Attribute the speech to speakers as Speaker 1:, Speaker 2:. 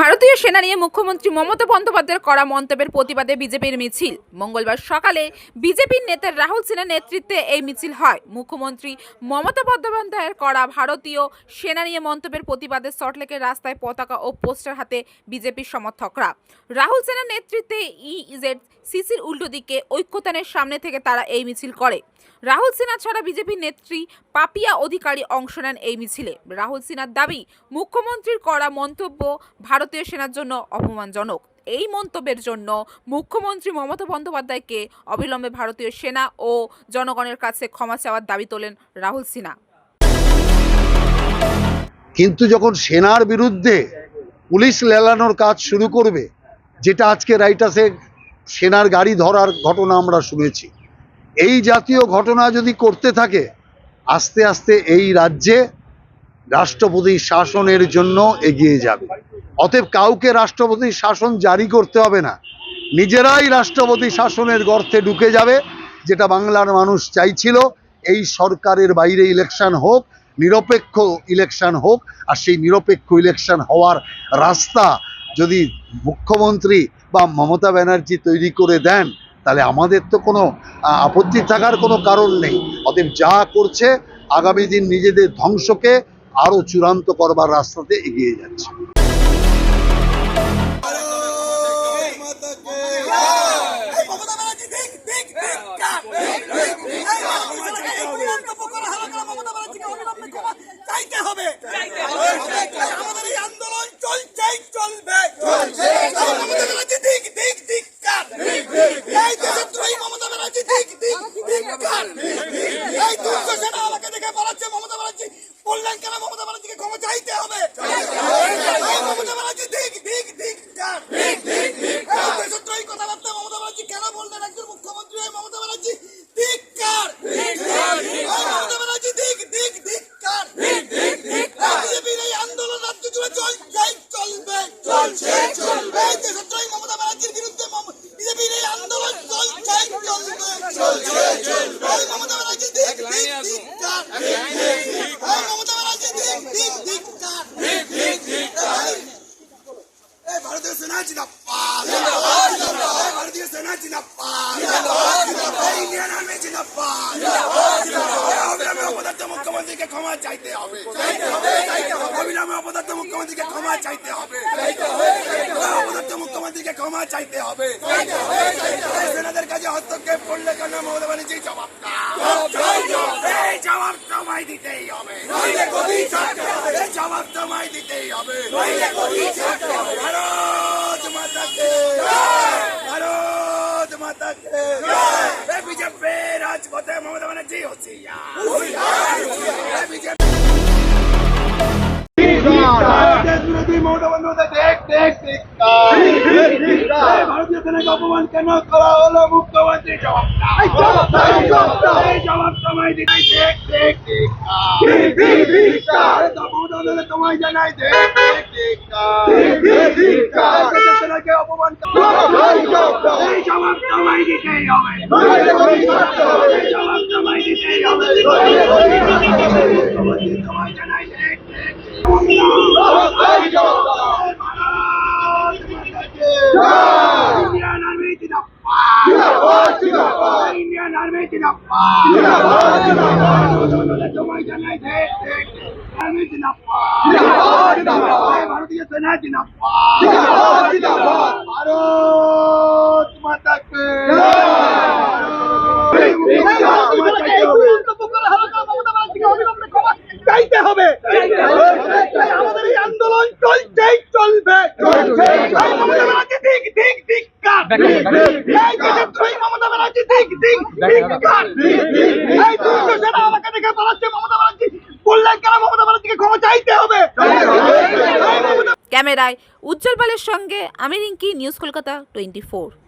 Speaker 1: ভারতীয় সেনা নিয়ে মুখ্যমন্ত্রী মমতা বন্দ্যোপাধ্যায়ের করা মন্তব্যের প্রতিবাদে বিজেপির মিছিল। মঙ্গলবার সকালে বিজেপির নেতা রাহুল সিনহার নেতৃত্বে এই মিছিল হয়। মুখ্যমন্ত্রী মমতা বন্দ্যোপাধ্যায়ের করা ভারতীয় সেনা নিয়ে মন্তব্যের প্রতিবাদে সল্টলেকের রাস্তায় পতাকা ও পোস্টার হাতে বিজেপির সমর্থকরা। রাহুল সিনহার নেতৃত্বে ইজেড-সিসির উল্টো দিকে ঐক্যতানের সামনে থেকে তারা এই মিছিল করে। রাহুল সিনহা ছাড়া বিজেপির নেত্রী পাপিয়া অধিকারী অংশ নেন এই মিছিলে। রাহুল সিনহার দাবি, মুখ্যমন্ত্রীর করা মন্তব্য ভারতীয় সেনার জন্য অপমানজনক। এই মন্তব্যের জন্য মুখ্যমন্ত্রী মমতা বন্দ্যোপাধ্যায়কে অবিলম্বে ভারতীয় সেনা ও জনগণের কাছে ক্ষমা চাওয়ার দাবি তোলেন রাহুল সিনহা।
Speaker 2: কিন্তু যখন সেনার বিরুদ্ধে পুলিশ লেলানোর কাজ শুরু করবে, যেটা আজকে রাইটাসে সেনার গাড়ি ধরার ঘটনা আমরা শুনেছি, এই জাতীয় ঘটনা যদি করতে থাকে, আস্তে আস্তে এই রাজ্যে রাষ্ট্রপতি শাসনের জন্য এগিয়ে যাবে। অতএব কাউকে রাষ্ট্রপতি শাসন জারি করতে হবে না, নিজেরাই রাষ্ট্রপতি শাসনের গর্তে ঢুকে যাবে। যেটা বাংলার মানুষ চাইছিল, এই সরকারের বাইরে ইলেকশন হোক, নিরপেক্ষ ইলেকশন হোক। আর সেই নিরপেক্ষ ইলেকশন হওয়ার রাস্তা যদি মুখ্যমন্ত্রী বা মমতা ব্যানার্জি তৈরি করে দেন, তাহলে আমাদের তো কোনো আপত্তি থাকার কোনো কারণ নেই। অতএব যা করছে, আগামী দিন নিজেদের ধ্বংসকে আরো চূড়ান্ত করবার রাস্তাতে এগিয়ে যাচ্ছে।
Speaker 3: মুখ্যমন্ত্রীকে ক্ষমা চাইতে হবে, অবিলম্বে অপদার্থ মুখ্যমন্ত্রীকে ক্ষমা চাইতে হবে, অপদার্থ মুখ্যমন্ত্রীকে ক্ষমা চাইতে হবে। সেনাদের কাছে হস্তক্ষেপ করলে কেন মমতা ব্যানার্জি জবাবটা এই জবাব তোমায় দিতেই হবে, এই জবাব তোমায় দিতেই হবে। ভারত মাতাকে, ভারত মাতাকে। বিজেপি রাজপথে মমতা ব্যানার্জি ভারতীয় সেনাকে অপমান কেন করা হলো, মুখ্যমন্ত্রী জবাব সময় দিতে তোমায় জানাই সেনাকে অপমান জবাব সময় দিতেই হবে, জবাব সময় দিতেই হবে। তোমায় জানাই Indian Army Zindabad! Indian Army Zindabad! তোমায় জানাই Army Zindabad! ভারতীয় সেনা জিন্দাবাদ! ভারত মাতা কে চাইতে হবে, আমাদের এই আন্দোলন চলছেই চলবে।
Speaker 1: ক্যামেরায় উজ্জ্বল পালের সঙ্গে আমি রিঙ্কি, নিউজ কলকাতা 24।